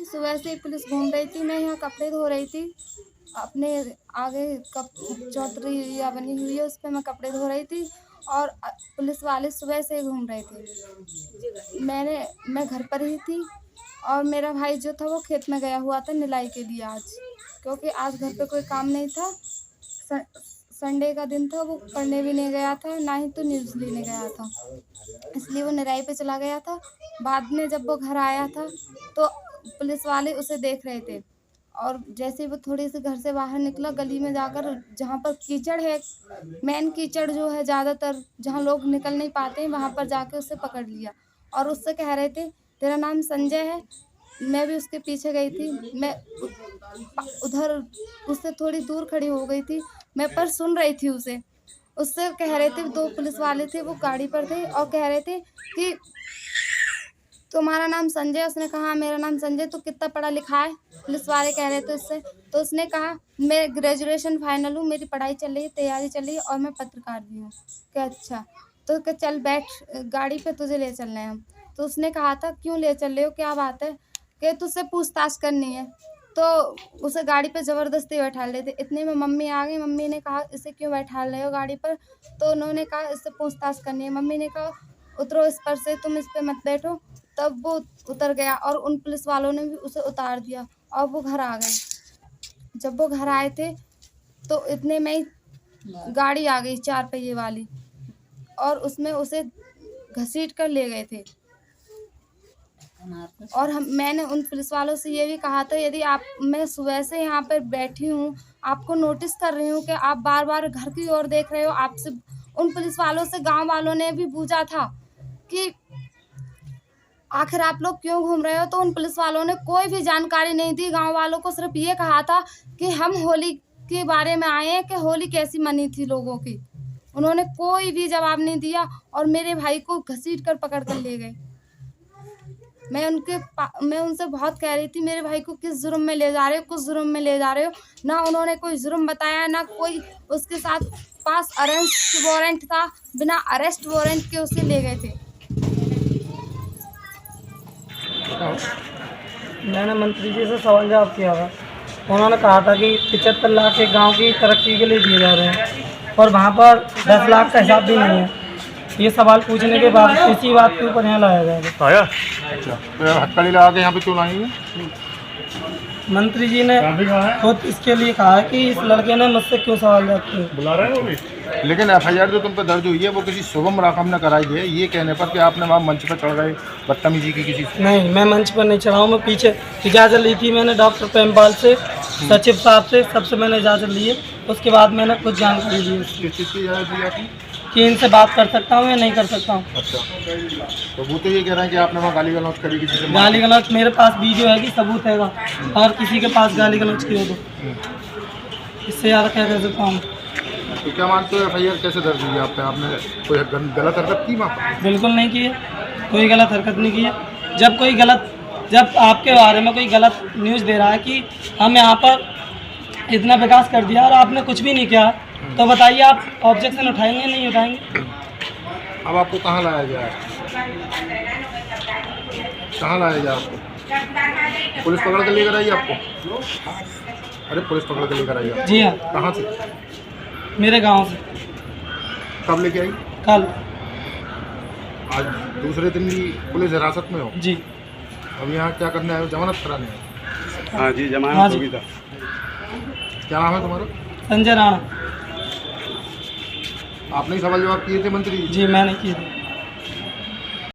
सुबह से ही पुलिस घूम रही थी। मैं यहाँ कपड़े धो रही थी। अपने आगे कप चौधरी या बनी हुई है, उस पे मैं कपड़े धो रही थी और पुलिस वाले सुबह से ही घूम रहे थे। मैं घर पर ही थी और मेरा भाई जो था वो खेत में गया हुआ था निलाई के लिए आज, क्योंकि आज घर पे कोई काम नहीं था। संडे का दिन था, वो पढ़ने भी नहीं गया था, ना ही तो न्यूज़ लेने गया था, इसलिए वो निराई पे चला गया था। बाद में जब वो घर आया था तो पुलिस वाले उसे देख रहे थे और जैसे ही वो थोड़ी सी घर से बाहर निकला, गली में जाकर जहाँ पर कीचड़ है, मेन कीचड़ जो है ज़्यादातर जहाँ लोग निकल नहीं पाते हैं, वहाँ पर जाके उसे पकड़ लिया और उससे कह रहे थे तेरा नाम संजय है। मैं भी उसके पीछे गई थी। मैं उधर उससे थोड़ी दूर खड़ी हो गई थी, मैं पर सुन रही थी उसे। उससे कह रहे थे, 2 पुलिस वाले थे, वो गाड़ी पर थे और कह रहे थे कि तुम्हारा नाम संजय? उसने कहा मेरा नाम संजय। तो कितना पढ़ा लिखा है? पुलिस वाले कह रहे थे उससे। तो उसने कहा मैं ग्रेजुएशन फाइनल हूँ, मेरी पढ़ाई चल रही है, तैयारी चल रही है और मैं पत्रकार भी हूँ। क्या अच्छा, तो क्या चल बैठ गाड़ी पे, तुझे ले चल रहे हैं हम। तो उसने कहा था क्यों ले चल रहे हो, क्या बात है? कि तुझसे पूछताछ करनी है। तो उसे गाड़ी पे ज़बरदस्ती बैठा लेते। इतने में मम्मी आ गई। मम्मी ने कहा इसे क्यों बैठा रहे हो गाड़ी पर? तो उन्होंने कहा इससे पूछताछ करनी है। मम्मी ने कहा उतरो इस पर से, तुम इस पे मत बैठो। तब वो उतर गया और उन पुलिस वालों ने भी उसे उतार दिया और वो घर आ गए। जब वो घर आए थे तो इतने में ही गाड़ी आ गई 4 पहिए वाली और उसमें उसे घसीट कर ले गए थे। और मैंने उन पुलिस वालों से ये भी कहा था, यदि मैं सुबह से यहाँ पर बैठी हूँ, आपको नोटिस कर रही हूँ कि आप बार बार घर की ओर देख रहे हो। आपसे उन पुलिस वालों से गांव वालों ने भी पूछा था कि आखिर आप लोग क्यों घूम रहे हो? तो उन पुलिस वालों ने कोई भी जानकारी नहीं दी। गांव वालों को सिर्फ ये कहा था कि हम होली के बारे में आए हैं कि होली कैसी मनी थी लोगों की। उन्होंने कोई भी जवाब नहीं दिया और मेरे भाई को घसीट कर पकड़ कर ले गए। मैं उनसे बहुत कह रही थी मेरे भाई को किस जुर्म में ले जा रहे हो, कुछ जुर्म में ले जा रहे हो। ना उन्होंने कोई जुर्म बताया, ना कोई उसके साथ पास अरेस्ट वारंट था। बिना अरेस्ट वारंट के उसे ले गए थे। मैंने मंत्री जी से सवाल जवाब किया था। उन्होंने कहा था कि 75 लाख एक गांव की तरक्की के लिए दिए जा रहे हैं और वहां पर 10 लाख का हिसाब भी नहीं है। ये सवाल पूछने के बाद इसी बात के ऊपर यहाँ लाया गया आया। अच्छा, तो हथकड़ी लगा के यहाँ पे क्यों लाएंगे? मंत्री जी ने खुद इसके लिए कहा है कि इस लड़के ने मुझसे क्यों सवाल जवाब किए। बुला रहे हो भी? लेकिन FIR जो तुम पे दर्ज हुई है वो किसी शुभम राकम ने कराई है, ये कहने पर कि आपने वहाँ मंच पर चढ़ गए बदतमीजी की किसी से। नहीं, मैं मंच पर नहीं चढ़ा हूँ। मैं पीछे इजाज़त ली थी मैंने डॉक्टर प्रेमपाल से, सचिव साहब से, सबसे मैंने इजाज़त ली है। उसके बाद मैंने कुछ जानकारी ली किस चीज़ की इजाज़त दी आपने? कि इनसे बात कर सकता हूँ या नहीं कर सकता हूँ। अच्छा, तो वो तो ये कह रहे हैं कि आपने वहाँ गाली गलौज करी किसी से? गाली गलौज मेरे पास वीडियो है कि सबूत है और किसी के पास गाली गलौज की हो तो इससे ज़्यादा क्या कर सकता हूँ। तो क्या मानते हो FIR कैसे दर्ज हुई आप पे? आपने कोई गलत हरकत की वहाँ पर? बिल्कुल नहीं की है, कोई गलत हरकत नहीं की है। जब आपके बारे में कोई गलत न्यूज़ दे रहा है कि हम यहाँ पर इतना विकास कर दिया और आपने कुछ भी नहीं किया, तो बताइए आप ऑब्जेक्शन उठाएंगे नहीं उठाएंगे? अब आपको कहाँ लाया गया है? कहाँ लाया गया आपको? पुलिस पकड़ के लेकर आई आपको? अरे पुलिस पकड़ के लेकर आई आपको? जी हाँ। कहाँ से? मेरे गांव से। कब लेके आई? कल। आज दूसरे दिन भी पुलिस हिरासत में हो? जी। अब यहाँ क्या करने आए हो? जमानत कराने? हाँ जी, जमानत हाँ जी। होगी था। क्या नाम है तुम्हारा? संजय राणा। आपने ही सवाल जवाब किए थे मंत्री जी? जी मैंने किए थे।